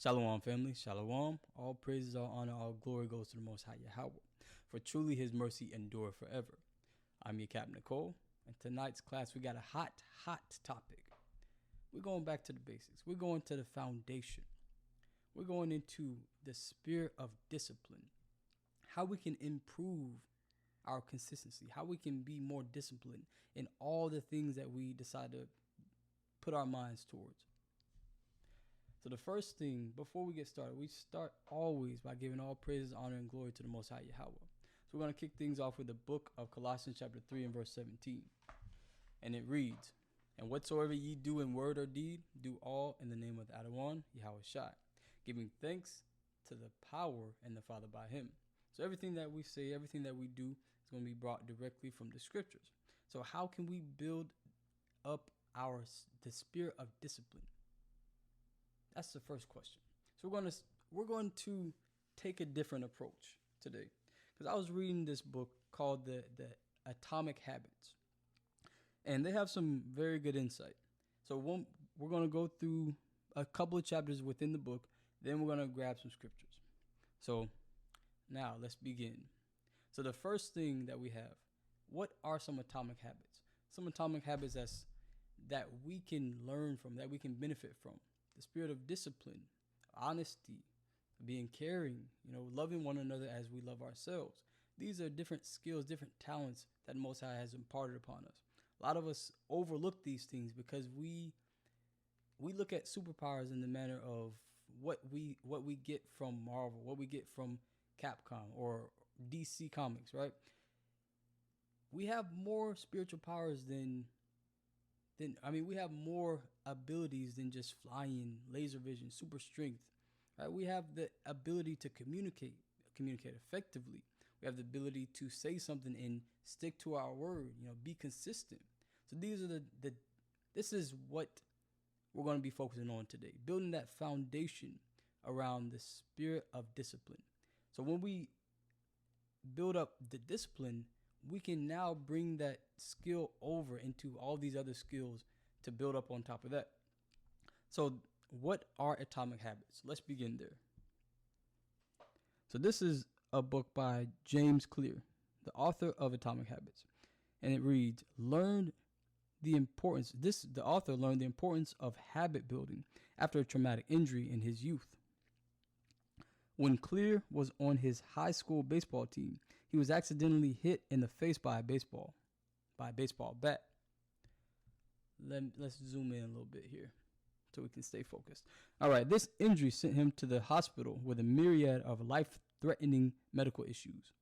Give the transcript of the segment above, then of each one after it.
Shalom, family. Shalom. All praises, all honor, all glory goes to the Most High Yahweh. For truly His mercy endureth forever. I'm your Captain Nicole, and tonight's class we got a hot topic. We're going back to the basics. We're going to the foundation. We're going into the spirit of discipline. How we can improve our consistency. How we can be more disciplined in all the things that we decide to put our minds towards. So the first thing, before we get started, we start always by giving all praises, honor, and glory to the Most High Yahweh. So we're going to kick things off with the book of Colossians chapter 3 and verse 17. And it reads, "And whatsoever ye do in word or deed, do all in the name of the Adonai Yahweh Shai, giving thanks to the power and the Father by Him." So everything that we say, everything that we do is going to be brought directly from the scriptures. So how can we build up the spirit of discipline? That's the first question. So we're going to take a different approach today, because I was reading this book called the Atomic Habits, and they have some very good insight. So we're going to go through a couple of chapters within the book, then we're going to grab some scriptures. So now let's begin. So the first thing that we have, what are some atomic habits? Some atomic habits that we can learn from, that we can benefit from. The spirit of discipline, honesty, being caring, loving one another as we love ourselves. These are different skills, different talents that Most High has imparted upon us. A lot of us overlook these things because we look at superpowers in the manner of what we get from Marvel, what we get from Capcom or DC Comics, right? We have more spiritual powers we have more abilities than just flying, laser vision, super strength, right? We have the ability to communicate effectively. We have the ability to say something and stick to our word, be consistent. So these are this is what we're going to be focusing on today, building that foundation around the spirit of discipline. So when we build up the discipline, we can now bring that skill over into all these other skills to build up on top of that. So what are atomic habits? Let's begin there. So this is a book by James Clear, the author of Atomic Habits. And it reads, the author learned the importance of habit building after a traumatic injury in his youth. When Clear was on his high school baseball team, he was accidentally hit in the face by a baseball bat. Let's zoom in a little bit here so we can stay focused. All right, this injury sent him to the hospital with a myriad of life-threatening medical issues.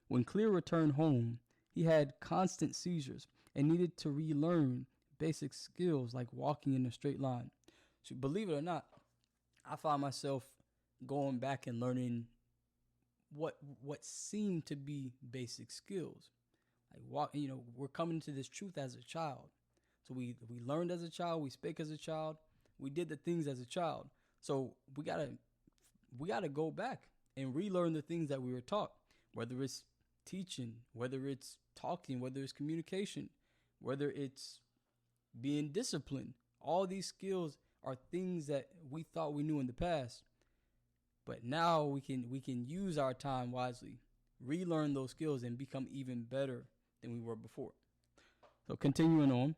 When Clear returned home, he had constant seizures and needed to relearn basic skills like walking in a straight line. So believe it or not, I find myself going back and learning what seemed to be basic skills, like we're coming to this truth as a child. So we learned as a child, we spake as a child, we did the things as a child. So we gotta go back and relearn the things that we were taught, whether it's teaching, whether it's talking, whether it's communication, whether it's being disciplined. All these skills are things that we thought we knew in the past. But now we can use our time wisely, relearn those skills, and become even better than we were before. So continuing on,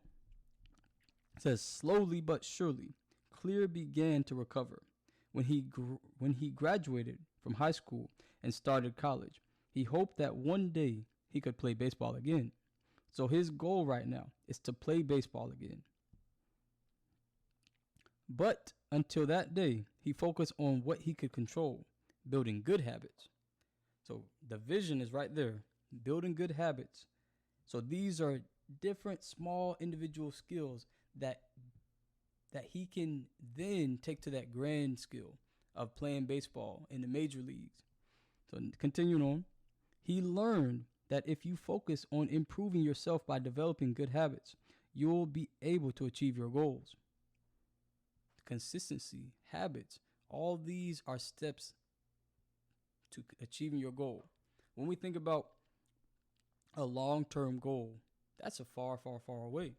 it says, slowly but surely, Clear began to recover. When he graduated from high school and started college, he hoped that one day he could play baseball again. So his goal right now is to play baseball again. But until that day, he focused on what he could control, building good habits. So the vision is right there, building good habits. So these are different small individual skills that he can then take to that grand skill of playing baseball in the major leagues. So continuing on, he learned that if you focus on improving yourself by developing good habits, you'll be able to achieve your goals. Consistency, habits, all these are steps to achieving your goal. When we think about a long-term goal, that's a far away.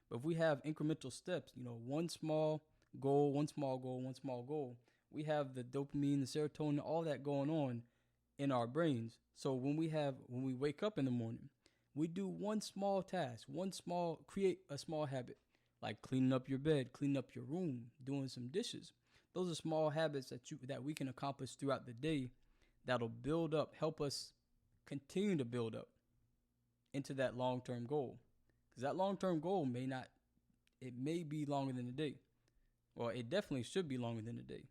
But if we have incremental steps, one small goal, one small goal, one small goal, we have the dopamine, the serotonin, all that going on in our brains. So when we wake up in the morning, we do one small task, create a small habit, like cleaning up your bed, cleaning up your room, doing some dishes. Those are small habits that we can accomplish throughout the day that'll build up, help us continue to build up into that long-term goal. Because that long-term goal may be longer than a day. Well, it definitely should be longer than a day,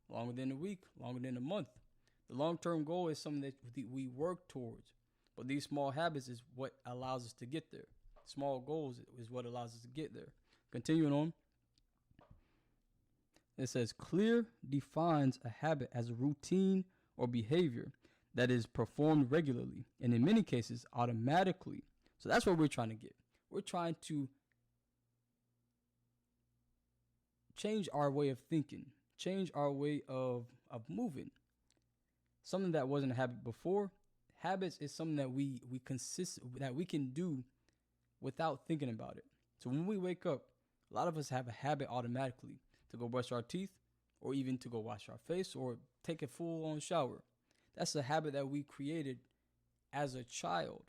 longer than a week, longer than a month. The long-term goal is something that we work towards. But these small habits is what allows us to get there. Small goals is what allows us to get there. Continuing on, it says clear defines a habit as a routine or behavior that is performed regularly and in many cases automatically. So that's what we're trying to get. We're trying to change our way of thinking, change our way of moving. Something that wasn't a habit before. Habits is something that we can do without thinking about it. So when we wake up, a lot of us have a habit automatically to go brush our teeth or even to go wash our face or take a full-on shower. That's a habit that we created as a child.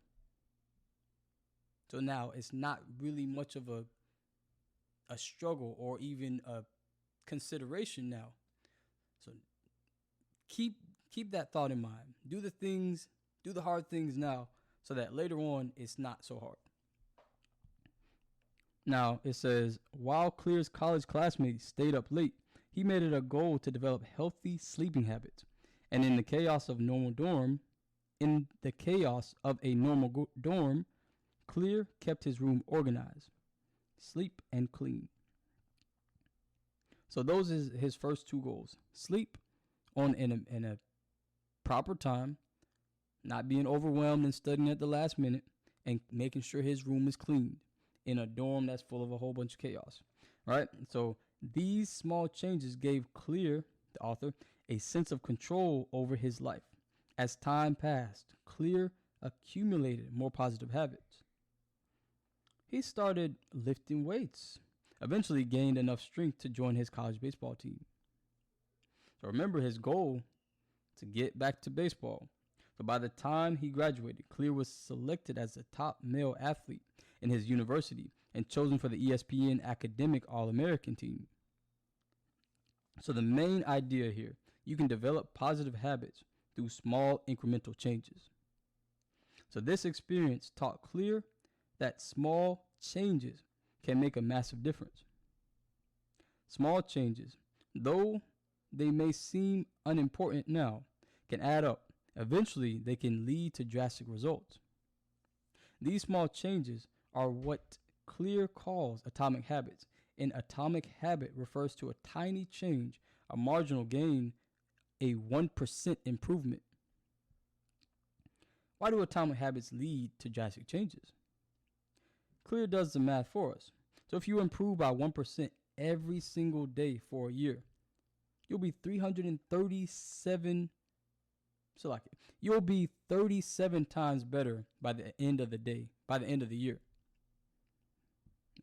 So now it's not really much of a struggle or even a consideration now. So keep that thought in mind. Do the hard things now so that later on it's not so hard. Now it says, while Clear's college classmates stayed up late, he made it a goal to develop healthy sleeping habits. And in the chaos of a normal dorm, Clear kept his room organized, sleep and clean. So those is his first two goals: sleep in a proper time, not being overwhelmed and studying at the last minute, and making sure his room is cleaned in a dorm that's full of a whole bunch of chaos, right? So these small changes gave Clear, the author, a sense of control over his life. As time passed, Clear accumulated more positive habits. He started lifting weights, eventually gained enough strength to join his college baseball team. So remember his goal, to get back to baseball. So by the time he graduated, Clear was selected as the top male athlete in his university and chosen for the ESPN Academic All-American team. So the main idea here, you can develop positive habits through small incremental changes. So this experience taught Clear that small changes can make a massive difference. Small changes, though they may seem unimportant now, can add up. Eventually, they can lead to drastic results. These small changes are what Clear calls atomic habits. An atomic habit refers to a tiny change, a marginal gain, a 1% improvement. Why do atomic habits lead to drastic changes? Clear does the math for us. So if you improve by 1% every single day for a year, you'll be 337. You'll be 37 times better by the end of the day, by the end of the year.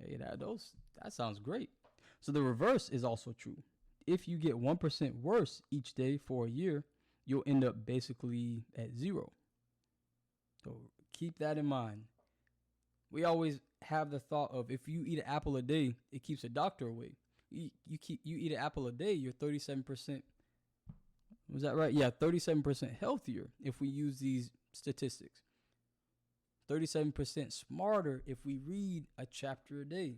Hey, that sounds great. So the reverse is also true. If you get 1% worse each day for a year, you'll end up basically at zero. So keep that in mind. We always have the thought of, if you eat an apple a day, it keeps a doctor away. You eat an apple a day, you're 37%. Was that right? Yeah, 37% healthier if we use these statistics. 37% smarter if we read a chapter a day.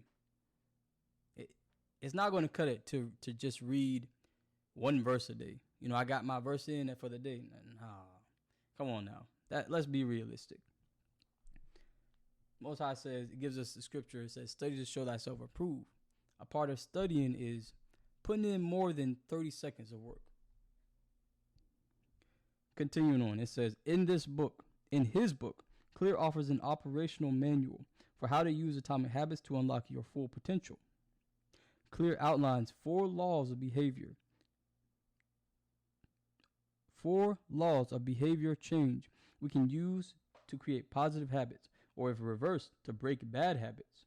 It's not going to cut it to just read one verse a day. I got my verse in for the day. Nah, come on now. Let's be realistic. Most High says, it gives us the scripture. It says, study to show thyself approved. A part of studying is putting in more than 30 seconds of work. Continuing on, it says, in his book, Clear offers an operational manual for how to use atomic habits to unlock your full potential. Clear outlines 4 laws of behavior. 4 laws of behavior change we can use to create positive habits, or if reversed, to break bad habits.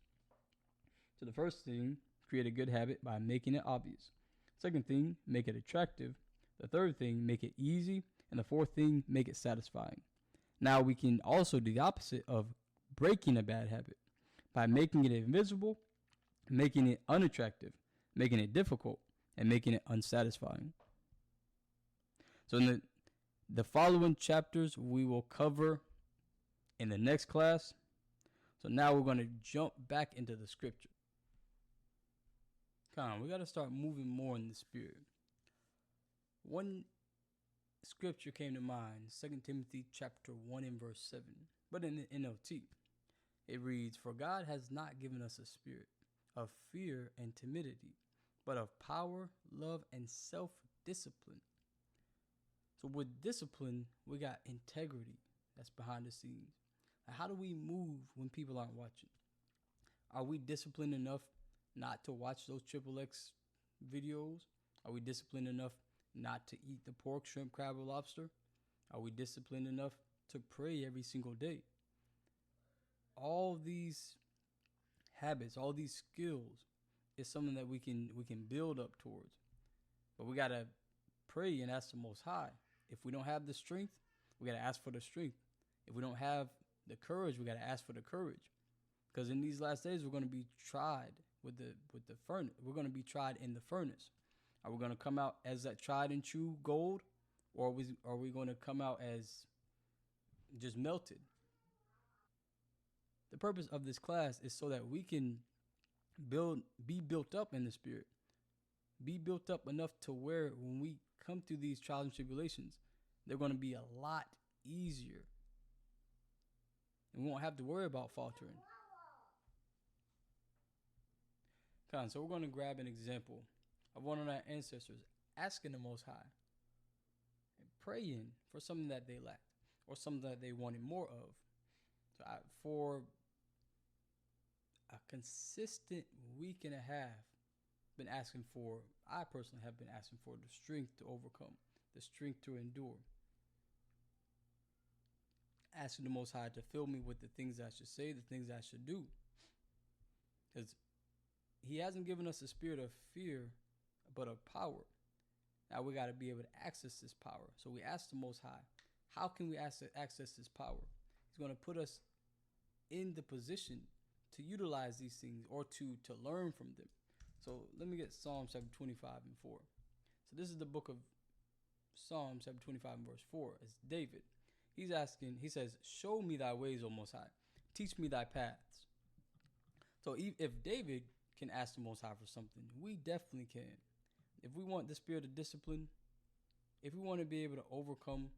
So the first thing create a good habit by making it obvious. Second thing, make it attractive. The third thing, make it easy. And the fourth thing, make it satisfying. Now we can also do the opposite of breaking a bad habit by making it invisible, making it unattractive, making it difficult, and making it unsatisfying. So in the following chapters we will cover in the next class. So now we're going to jump back into the scripture. Come on, we got to start moving more in the spirit. One scripture came to mind, 2 Timothy chapter 1 and verse 7. But in the NLT, it reads, "For God has not given us a spirit of fear and timidity, but of power, love, and self-discipline." So with discipline, we got integrity that's behind the scenes. How do we move when people aren't watching? Are we disciplined enough not to watch those XXX videos? Are we disciplined enough not to eat the pork, shrimp, crab, or lobster? Are we disciplined enough to pray every single day? All these habits, all these skills is something that we can build up towards. But we got to pray and ask the Most High. If we don't have the strength, we got to ask for the strength. If we don't have the courage, we got to ask for the courage. Because in these last days, we're going to be tried with the furnace. We're going to be tried in the furnace. Are we going to come out as that tried and true gold, or are we going to come out as just melted? The purpose of this class is so that we can be built up in the spirit, be built up enough to where when we come through these trials and tribulations, they're going to be a lot easier. And we won't have to worry about faltering. So we're going to grab an example of one of our ancestors asking the Most High and praying for something that they lacked or something that they wanted more of. So for a consistent week and a half, I personally have been asking for the strength to overcome, the strength to endure. Asking the Most High to fill me with the things I should say, the things I should do. Because He hasn't given us a spirit of fear, but of power. Now we got to be able to access this power. So we ask the Most High, how can we access this power? He's going to put us in the position to utilize these things or to learn from them. So let me get Psalm chapter 25 and 4. So this is the book of Psalm chapter 25 and verse 4. It's David. He's asking, he says, "Show me thy ways, O Most High. Teach me thy paths." So if David can ask the Most High for something, we definitely can. If we want the spirit of discipline, if we want to be able to overcome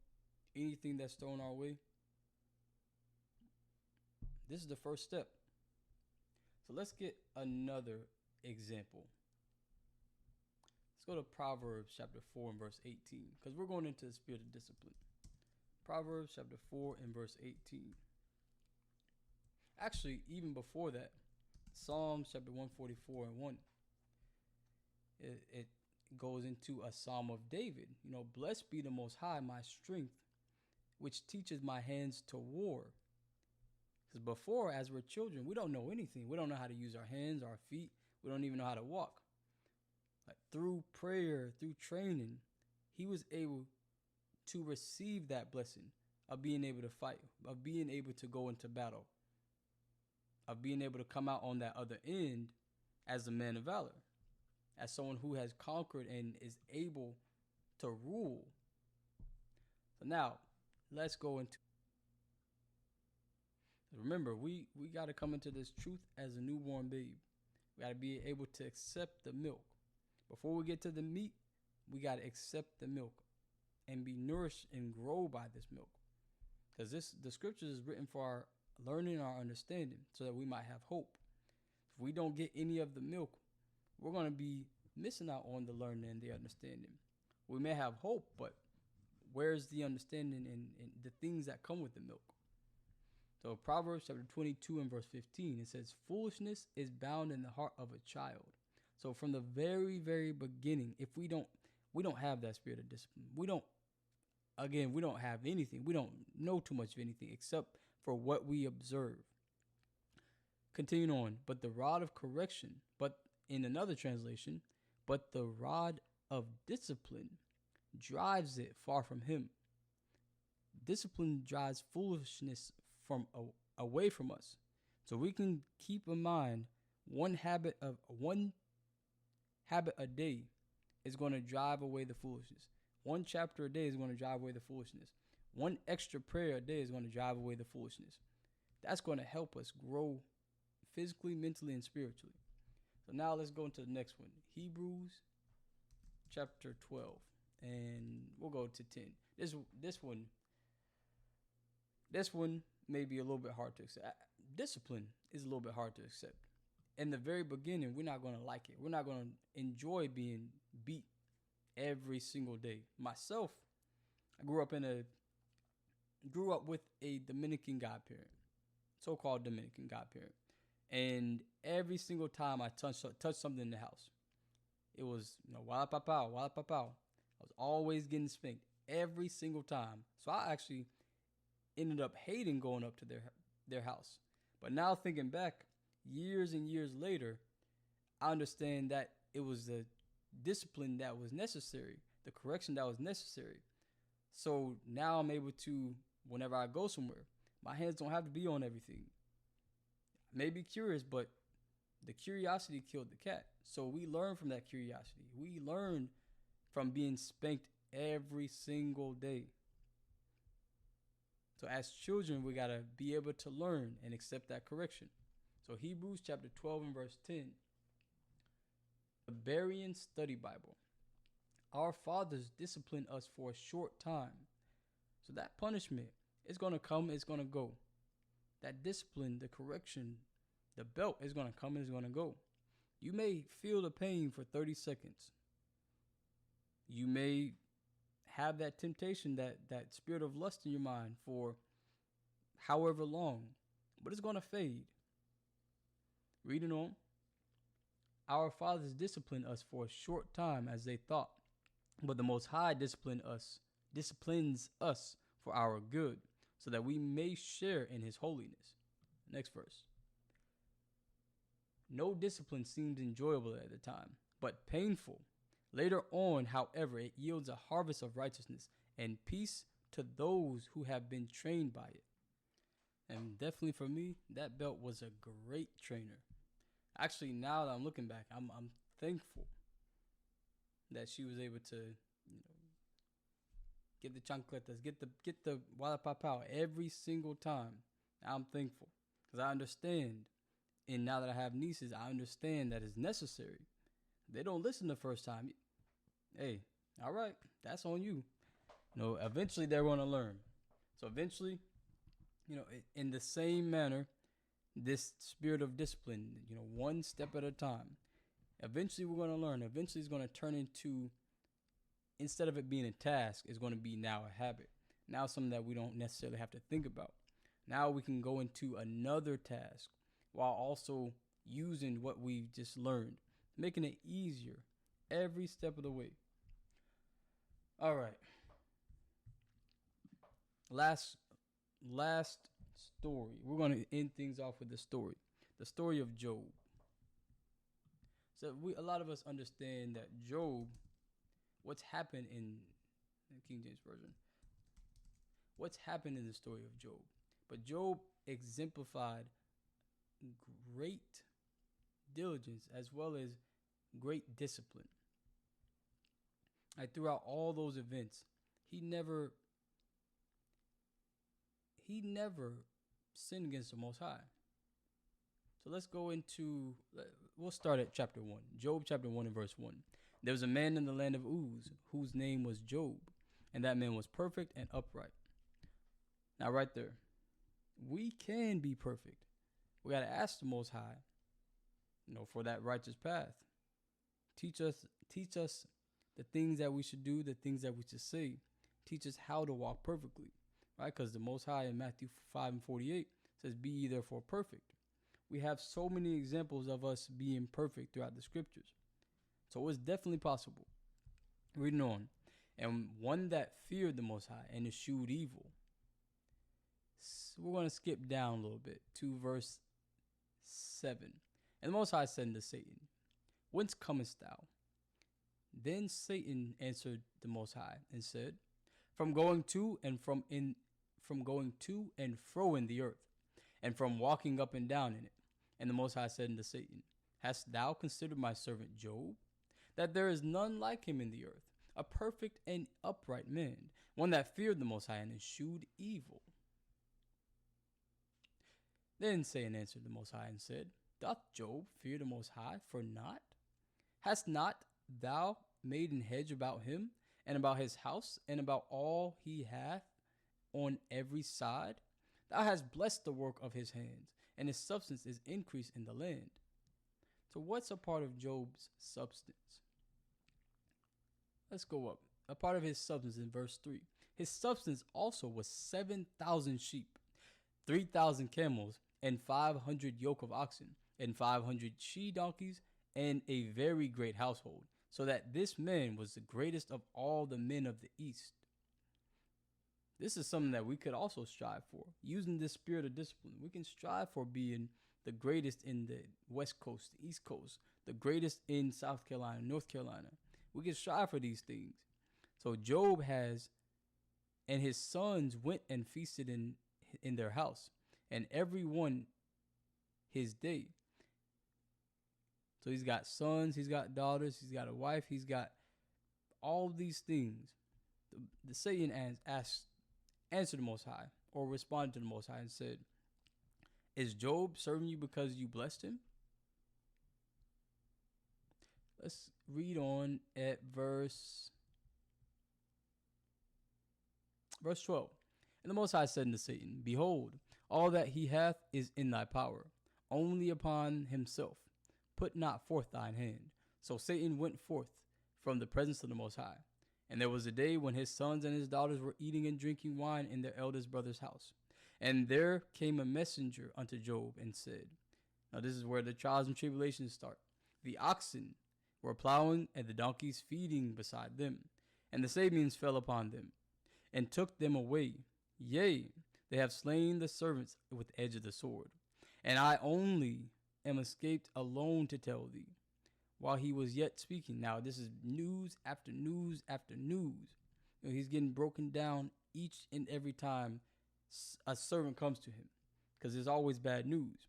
anything that's thrown our way, this is the first step. So let's get another example. Let's go to Proverbs chapter 4 and verse 18, because we're going into the spirit of discipline. Proverbs chapter 4 and verse 18. Actually, even before that, Psalms chapter 144 and 1. It goes into a psalm of David. Blessed be the Most High, my strength, which teaches my hands to war. Because before, as we're children, we don't know anything. We don't know how to use our hands, our feet. We don't even know how to walk. Like through prayer, through training, he was able to receive that blessing of being able to fight, of being able to go into battle, of being able to come out on that other end as a man of valor, as someone who has conquered and is able to rule. So now, let's go into. Remember, we got to come into this truth as a newborn babe. We got to be able to accept the milk. Before we get to the meat, we got to accept the milk and be nourished and grow by this milk. Because the scriptures is written for our learning and our understanding so that we might have hope. If we don't get any of the milk, we're going to be missing out on the learning and the understanding. We may have hope, but where's the understanding and the things that come with the milk? So Proverbs chapter 22 and verse 15, it says, "Foolishness is bound in the heart of a child." So from the very, very beginning, if we don't have that spirit of discipline. We don't have anything. We don't know too much of anything except for what we observe. Continuing on, but the rod of correction, but in another translation, but the rod of discipline drives it far from him. Discipline drives foolishness away from us. So we can keep in mind one habit a day is going to drive away the foolishness. One chapter a day is going to drive away the foolishness. One extra prayer a day is going to drive away the foolishness. That's going to help us grow physically, mentally, and spiritually. So now let's go into the next one. Hebrews chapter 12. And we'll go to 10. This one may be a little bit hard to accept. Discipline is a little bit hard to accept. In the very beginning, we're not going to like it. We're not going to enjoy being beat every single day. Myself, I grew up with a Dominican godparent, so-called Dominican godparent. And every single time I touched something in the house, it was, wala papao, wala papao. I was always getting spanked every single time. So I actually ended up hating going up to their house. But now thinking back, years and years later, I understand that it was the discipline that was necessary, the correction that was necessary. So now I'm able to, whenever I go somewhere, my hands don't have to be on everything. I may be curious, but the curiosity killed the cat. So we learn from that curiosity. We learn from being spanked every single day. So as children, we got to be able to learn and accept that correction. So Hebrews chapter 12 and verse 10. The Berean Study Bible. Our fathers disciplined us for a short time. So that punishment is going to come, it's going to go. That discipline, the correction, the belt is going to come and it's going to go. You may feel the pain for 30 seconds. You may have that temptation, that spirit of lust in your mind for however long, but it's going to fade. Reading on. Our fathers disciplined us for a short time as they thought, but the Most High disciplines us for our good, so that we may share in his holiness. Next verse. No discipline seems enjoyable at the time, but painful. Later on, however, it yields a harvest of righteousness and peace to those who have been trained by it. And definitely for me, that belt was a great trainer. Actually, now that I'm looking back, I'm thankful that she was able to, get the chancletas, get the wala papao every single time. I'm thankful because I understand, and now that I have nieces, I understand that it's necessary. They don't listen the first time. Hey, all right, that's on you. Eventually they're going to learn. So eventually, in the same manner, this spirit of discipline, one step at a time. Eventually we're going to learn. Eventually it's going to turn into, instead of it being a task, it's going to be now a habit. Now something that we don't necessarily have to think about. Now we can go into another task while also using what we've just learned, making it easier every step of the way. All right. Last story. We're going to end things off with the story of Job. So a lot of us understand that Job, what's happened in the King James Version, what's happened in the story of Job. But Job exemplified great diligence as well as great discipline. Throughout all those events, he never sinned against the Most High. So we'll start at chapter 1. Job chapter 1 and verse 1. There was a man in the land of Uz whose name was Job, and that man was perfect and upright. Now right there, we can be perfect. We got to ask the Most High, for that righteous path. Teach us the things that we should do, the things that we should say. Teach us how to walk perfectly, right? Because the Most High in Matthew 5 and 48 says, "Be ye therefore perfect." We have so many examples of us being perfect throughout the scriptures. So it's definitely possible. Reading on. And one that feared the Most High and eschewed evil. So we're going to skip down a little bit to verse 7. And the Most High said unto Satan, Whence comest thou? Then Satan answered the Most High and said, From going to and from going to and fro in the earth, and from walking up and down in it. And the Most High said unto Satan, Hast thou considered my servant Job, that there is none like him in the earth, a perfect and upright man, one that feared the Most High and eschewed evil? Then Satan answered the Most High and said, Doth Job fear the Most High for naught? Hast not thou made an hedge about him, and about his house, and about all he hath on every side? Thou hast blessed the work of his hands, and his substance is increased in the land. So what's a part of Job's substance? Let's go up. A part of his substance in verse 3. His substance also was 7,000 sheep, 3,000 camels, and 500 yoke of oxen, and 500 she donkeys, and a very great household, so that this man was the greatest of all the men of the east. This is something that we could also strive for. Using this spirit of discipline, we can strive for being the greatest in the West Coast, the East Coast, the greatest in South Carolina, North Carolina. We can strive for these things. So Job has, and his sons went and feasted in their house, and every one his day. So he's got sons, he's got daughters, he's got a wife, he's got all these things. The Satan answered the Most High, or responded to the Most High and said, Is Job serving you because you blessed him? Let's read on at verse 12. And the Most High said unto Satan, Behold, all that he hath is in thy power, only upon himself put not forth thine hand. So Satan went forth from the presence of the Most High. And there was a day when his sons and his daughters were eating and drinking wine in their eldest brother's house. And there came a messenger unto Job and said, now this is where the trials and tribulations start. The oxen were plowing and the donkeys feeding beside them. And the Sabeans fell upon them and took them away. Yea, they have slain the servants with the edge of the sword. And I only am escaped alone to tell thee. While he was yet speaking. Now, this is news after news after news. You know, he's getting broken down each and every time a servant comes to him, because there's always bad news.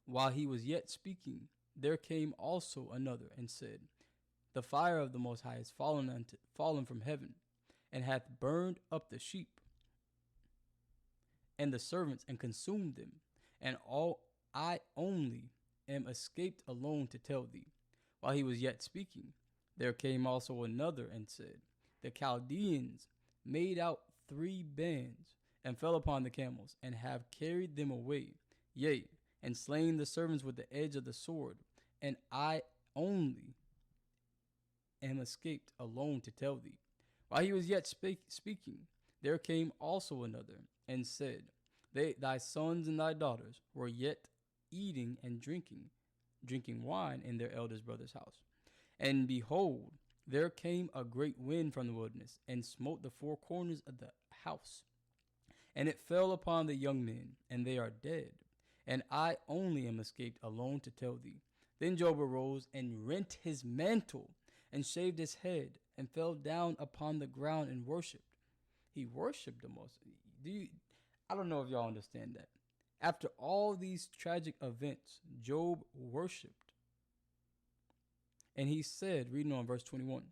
While he was yet speaking, there came also another and said, The fire of the Most High is fallen from heaven, and hath burned up the sheep and the servants, and consumed them. And I only am escaped alone to tell thee. While he was yet speaking, there came also another and said, The Chaldeans made out 3 bands, and fell upon the camels, and have carried them away, yea, and slain the servants with the edge of the sword. And I only am escaped alone to tell thee. While he was yet speaking, there came also another, and said, Thy sons and thy daughters were yet eating and drinking wine in their eldest brother's house. And behold, there came a great wind from the wilderness, and smote the 4 corners of the house. And it fell upon the young men, and they are dead. And I only am escaped alone to tell thee. Then Job arose and rent his mantle, and shaved his head, and fell down upon the ground and worshipped. He worshipped the Most. I don't know if y'all understand that. After all these tragic events, Job worshipped. And he said, reading on verse 21,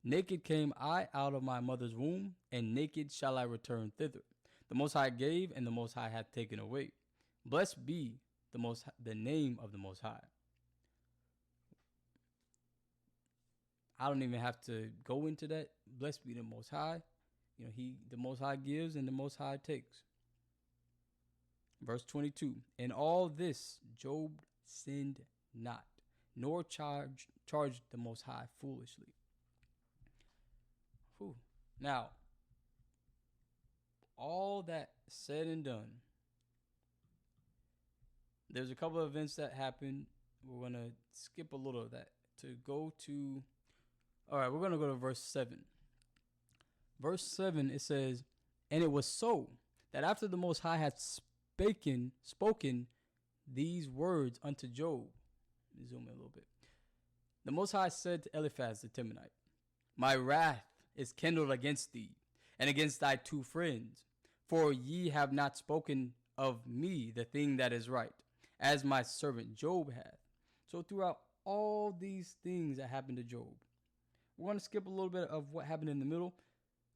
Naked came I out of my mother's womb, and naked shall I return thither. The Most High gave, and the Most High hath taken away. Blessed be the name of the Most High. I don't even have to go into that. Blessed be the Most High. You know, the Most High gives, and the Most High takes. Verse 22, In all this Job sinned not, nor charged the Most High foolishly. Whew. Now, all that said and done, there's a couple of events that happened. We're going to skip a little of that to go to, all right, we're going to go to verse 7. Verse 7, it says, And it was so that after the Most High had spoken these words unto Job. Let me zoom in a little bit. The Most High said to Eliphaz the Temanite, My wrath is kindled against thee, and against thy two friends, for ye have not spoken of me the thing that is right, as my servant Job hath. So throughout all these things that happened to Job, we're going to skip a little bit of what happened in the middle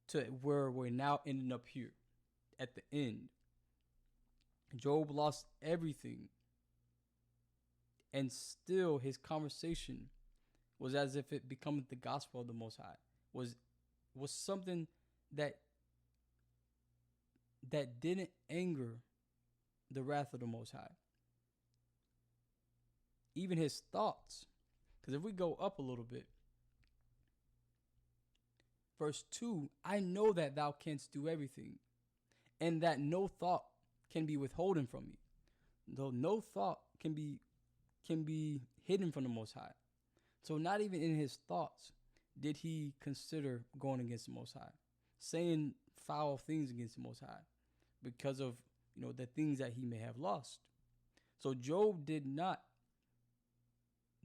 to where we're now ending up here at the end. Job lost everything, and still his conversation was as if it becometh the gospel of the Most High. Was something that didn't anger the wrath of the Most High. Even his thoughts, because if we go up a little bit, verse 2, I know that thou canst do everything, and that no thought can be withholden from me. Though no thought can be hidden from the Most High. So not even in his thoughts did he consider going against the Most High, saying foul things against the Most High because of, the things that he may have lost. So Job did not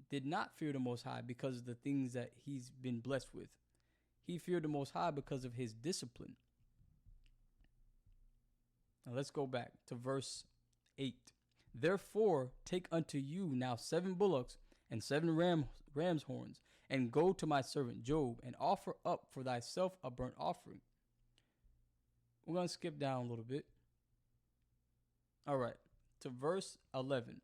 fear the Most High because of the things that he's been blessed with. He feared the Most High because of his discipline. Now let's go back to verse 8. Therefore take unto you now 7 bullocks and 7 ram's horns, and go to my servant Job, and offer up for thyself a burnt offering. We're going to skip down a little bit. All right, to verse 11.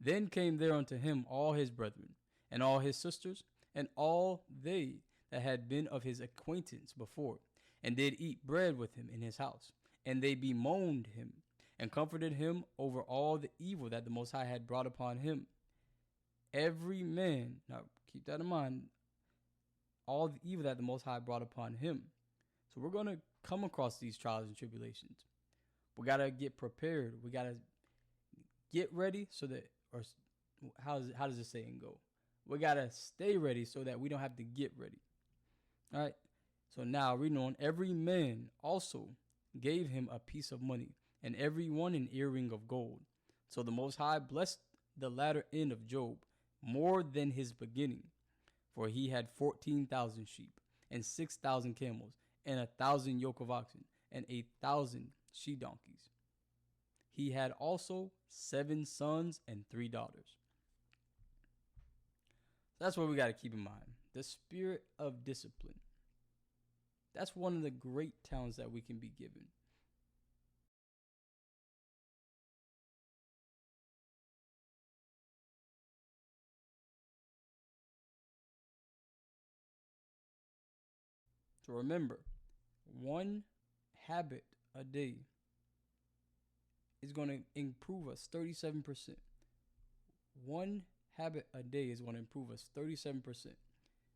Then came there unto him all his brethren, and all his sisters, and all they that had been of his acquaintance before, and did eat bread with him in his house. And they bemoaned him, and comforted him over all the evil that the Most High had brought upon him. Every man, now keep that in mind, all the evil that the Most High brought upon him. So we're going to come across these trials and tribulations. We got to get prepared. We got to get ready so that, or how does the saying go? We got to stay ready so that we don't have to get ready. All right. So now reading on, every man also gave him a piece of money, and every one an earring of gold. So the Most High blessed the latter end of Job more than his beginning, for he had 14,000 sheep, and 6,000 camels, and 1,000 yoke of oxen, and 1,000 she donkeys. He had also 7 sons and 3 daughters. That's what we got to keep in mind. The spirit of discipline. That's one of the great talents that we can be given. So remember, one habit a day is going to improve us 37%. One habit a day is going to improve us 37%.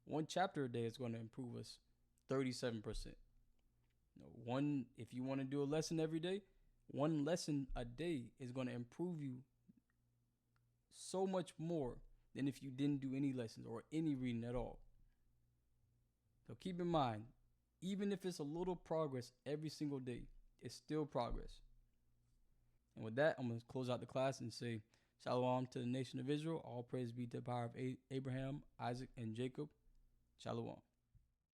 One chapter a day is going to improve us 37%. If you want to do a lesson every day, one lesson a day is going to improve you so much more than if you didn't do any lessons or any reading at all. So keep in mind, even if it's a little progress every single day, it's still progress. And with that, I'm going to close out the class and say, Shalom to the nation of Israel. All praise be to the power of Abraham, Isaac, and Jacob. Shalom.